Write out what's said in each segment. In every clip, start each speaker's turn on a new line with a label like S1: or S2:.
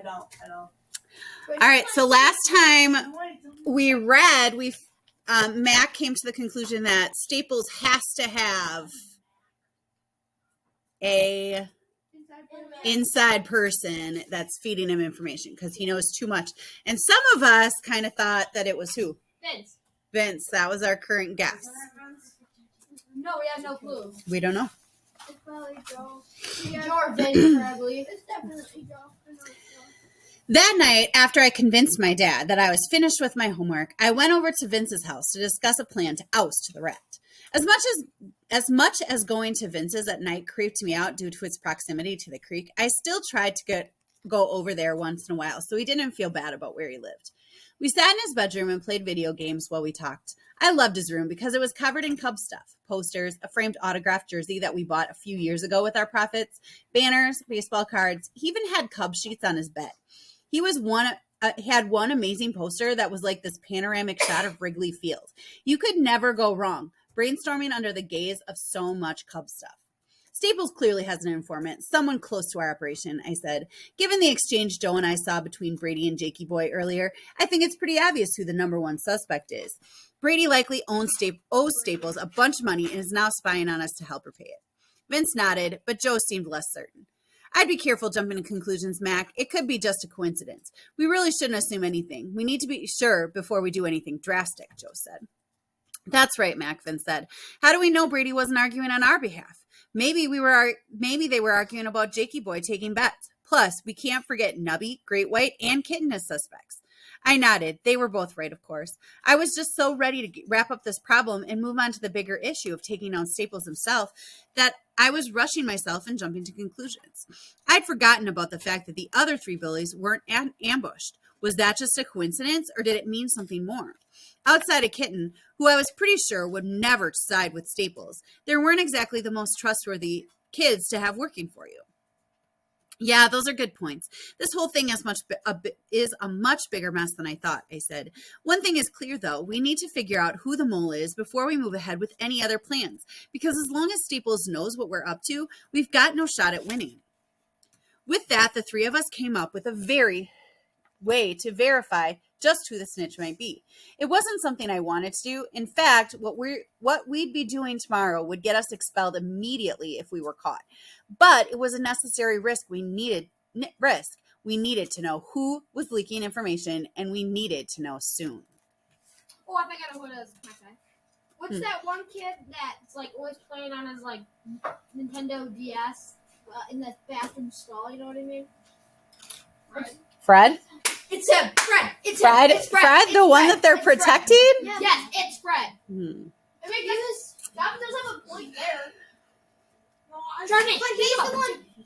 S1: don't.
S2: All right, so last time we read, Mac came to the conclusion that Staples has to have a inside person that's feeding him information because he knows too much. And some of us kind of thought that it was who? Vince. That was our current guess.
S3: No, we have no clue.
S2: We don't know.
S3: It's probably Joe. Or Vince, probably. It's definitely Joe.
S2: That night, after I convinced my dad that I was finished with my homework, I went over to Vince's house to discuss a plan to oust the rat. As much as going to Vince's at night creeped me out due to its proximity to the creek, I still tried to go over there once in a while, so he didn't feel bad about where he lived. We sat in his bedroom and played video games while we talked. I loved his room because it was covered in Cub stuff, posters, a framed autographed jersey that we bought a few years ago with our profits, banners, baseball cards. He even had Cub sheets on his bed. He had one amazing poster that was like this panoramic shot of Wrigley Field. You could never go wrong, brainstorming under the gaze of so much Cub stuff. Staples clearly has an informant, someone close to our operation, I said. Given the exchange Joe and I saw between Brady and Jakey Boy earlier, I think it's pretty obvious who the number one suspect is. Brady likely owes Staples a bunch of money and is now spying on us to help repay it. Vince nodded, but Joe seemed less certain. I'd be careful jumping to conclusions, Mac. It could be just a coincidence. We really shouldn't assume anything. We need to be sure before we do anything drastic, Joe said. That's right, Mac, Vince said. How do we know Brady wasn't arguing on our behalf? Maybe they were arguing about Jakey Boy taking bets. Plus, we can't forget Nubby, Great White, and Kitten as suspects. I nodded. They were both right, of course. I was just so ready to wrap up this problem and move on to the bigger issue of taking down Staples himself that I was rushing myself and jumping to conclusions. I'd forgotten about the fact that the other three bullies weren't ambushed. Was that just a coincidence, or did it mean something more? Outside of Kitten, who I was pretty sure would never side with Staples, there weren't exactly the most trustworthy kids to have working for you. Yeah, those are good points. This whole thing is a much bigger mess than I thought, I said. One thing is clear, though. We need to figure out who the mole is before we move ahead with any other plans, because as long as Staples knows what we're up to, we've got no shot at winning. With that, the three of us came up with a way to verify just who the snitch might be. It wasn't something I wanted to do. In fact, what we'd be doing tomorrow would get us expelled immediately if we were caught. But it was a necessary risk. We needed to know who was leaking information, and we needed to know soon.
S3: Oh, I think I know who it is. Okay. What's that one kid that's like always playing on his like Nintendo DS in the bathroom stall? You know what I mean?
S2: Fred?
S3: It's him, Fred. It's
S2: Fred.
S3: Him. It's Fred.
S2: Fred, the one that they're protecting?
S3: Yes, it's Fred.
S2: Hmm.
S3: I mean, that does have a point there.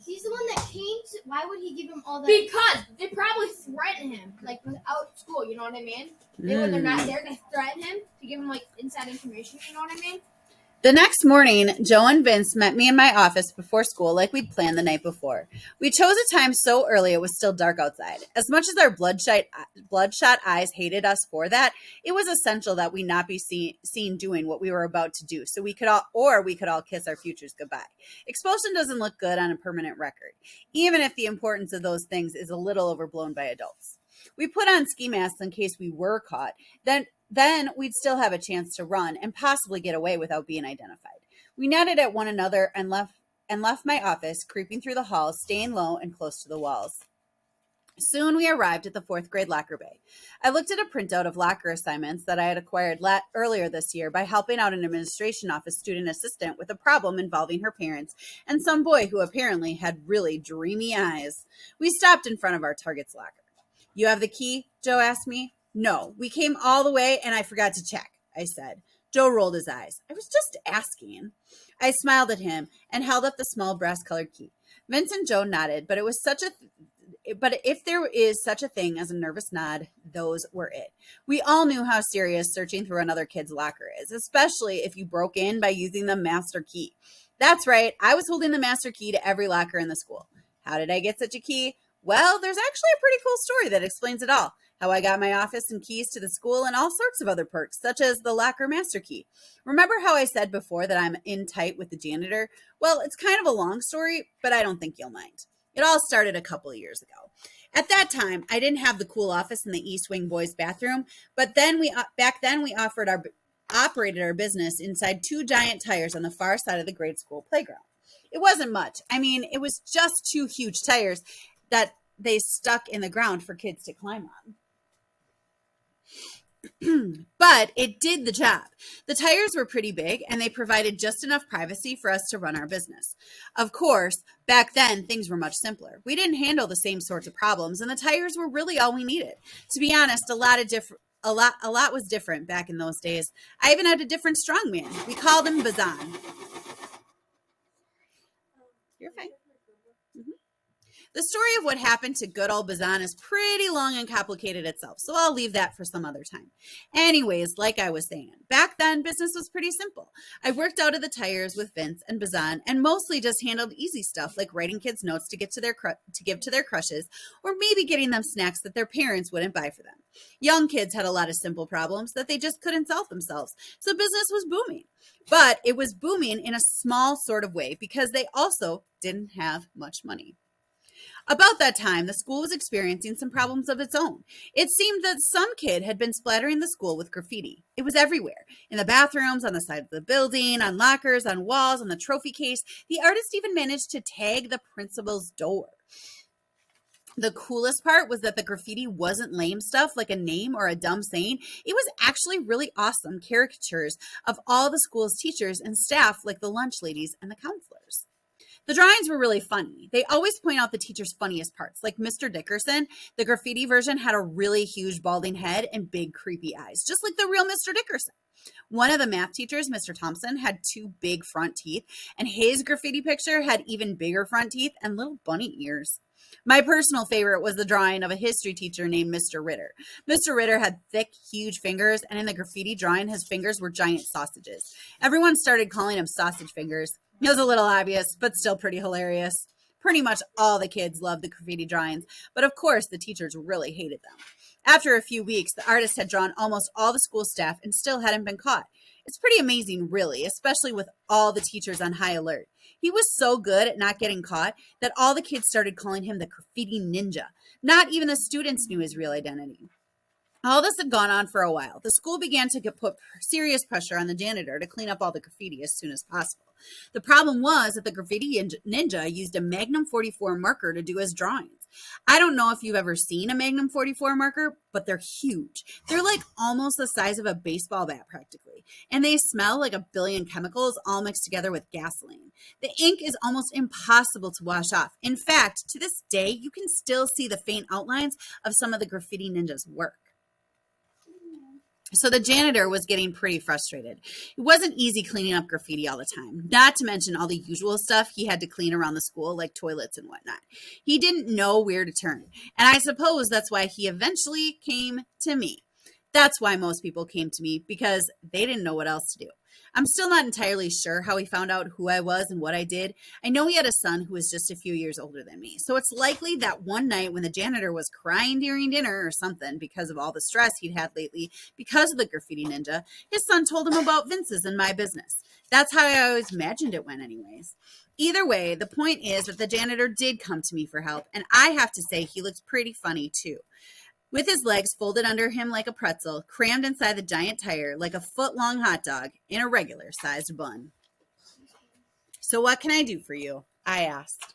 S4: He's the one that came to. Why would he give him all that?
S3: Because they probably threaten him, like without school. You know what I mean? When they're not there, they threaten him to give him like inside information. You know what I mean?
S2: The next morning, Joe and Vince met me in my office before school like we'd planned the night before. We chose a time so early it was still dark outside. As much as our bloodshot eyes hated us for that, it was essential that we not be seen doing what we were about to do, so we could all kiss our futures goodbye. Expulsion doesn't look good on a permanent record, even if the importance of those things is a little overblown by adults. We put on ski masks in case we were caught. Then we'd still have a chance to run and possibly get away without being identified. We nodded at one another and left my office, creeping through the halls, staying low and close to the walls. Soon we arrived at the 4th grade locker bay. I looked at a printout of locker assignments that I had acquired earlier this year by helping out an administration office student assistant with a problem involving her parents and some boy who apparently had really dreamy eyes. We stopped in front of our target's locker. You have the key? Joe asked me. No, we came all the way and I forgot to check, I said. Joe rolled his eyes. I was just asking. I smiled at him and held up the small brass-colored key. Vince and Joe nodded, but if there is such a thing as a nervous nod, those were it. We all knew how serious searching through another kid's locker is, especially if you broke in by using the master key. That's right, I was holding the master key to every locker in the school. How did I get such a key? Well, there's actually a pretty cool story that explains it all. How I got my office and keys to the school and all sorts of other perks, such as the locker master key. Remember how I said before that I'm in tight with the janitor? Well, it's kind of a long story, but I don't think you'll mind. It all started a couple of years ago. At that time, I didn't have the cool office in the East Wing boys' bathroom, but back then we operated our business inside two giant tires on the far side of the grade school playground. It wasn't much. I mean, it was just two huge tires that they stuck in the ground for kids to climb on. But it did the job. The tires were pretty big and they provided just enough privacy for us to run our business. Of course, back then things were much simpler. We didn't handle the same sorts of problems and the tires were really all we needed. To be honest, a lot was different back in those days. I even had a different strongman. We called him Bazan. You're fine. The story of what happened to good old Bazan is pretty long and complicated itself, so I'll leave that for some other time. Anyways, like I was saying, back then business was pretty simple. I worked out of the tires with Vince and Bazan and mostly just handled easy stuff like writing kids notes to give to their crushes or maybe getting them snacks that their parents wouldn't buy for them. Young kids had a lot of simple problems that they just couldn't solve themselves, so business was booming. But it was booming in a small sort of way because they also didn't have much money. About that time, the school was experiencing some problems of its own. It seemed that some kid had been splattering the school with graffiti. It was everywhere, in the bathrooms, on the side of the building, on lockers, on walls, on the trophy case. The artist even managed to tag the principal's door. The coolest part was that the graffiti wasn't lame stuff like a name or a dumb saying. It was actually really awesome caricatures of all the school's teachers and staff, like the lunch ladies and the counselors. The drawings were really funny. They always point out the teacher's funniest parts. Like Mr. Dickerson, the graffiti version had a really huge balding head and big creepy eyes, just like the real Mr. Dickerson. One of the math teachers, Mr. Thompson, had two big front teeth, and his graffiti picture had even bigger front teeth and little bunny ears. My personal favorite was the drawing of a history teacher named Mr. Ritter. Mr. Ritter had thick, huge fingers, and in the graffiti drawing, his fingers were giant sausages. Everyone started calling him sausage fingers. It was a little obvious, but still pretty hilarious. Pretty much all the kids loved the graffiti drawings, but of course the teachers really hated them. After a few weeks, the artist had drawn almost all the school staff and still hadn't been caught. It's pretty amazing, really, especially with all the teachers on high alert. He was so good at not getting caught that all the kids started calling him the graffiti ninja. Not even the students knew his real identity. All this had gone on for a while. The school began to put serious pressure on the janitor to clean up all the graffiti as soon as possible. The problem was that the graffiti ninja used a Magnum 44 marker to do his drawings. I don't know if you've ever seen a Magnum 44 marker, but they're huge. They're like almost the size of a baseball bat practically, and they smell like a billion chemicals all mixed together with gasoline. The ink is almost impossible to wash off. In fact, to this day, you can still see the faint outlines of some of the graffiti ninja's work. So the janitor was getting pretty frustrated. It wasn't easy cleaning up graffiti all the time, not to mention all the usual stuff he had to clean around the school, like toilets and whatnot. He didn't know where to turn, and I suppose that's why he eventually came to me. That's why most people came to me, because they didn't know what else to do. I'm still not entirely sure how he found out who I was and what I did. I know he had a son who was just a few years older than me. So it's likely that one night when the janitor was crying during dinner or something because of all the stress he'd had lately because of the graffiti ninja, his son told him about Vince's and my business. That's how I always imagined it went anyways. Either way, the point is that the janitor did come to me for help, and I have to say he looks pretty funny too. With his legs folded under him like a pretzel, crammed inside the giant tire like a foot-long hot dog in a regular-sized bun. So what can I do for you? I asked.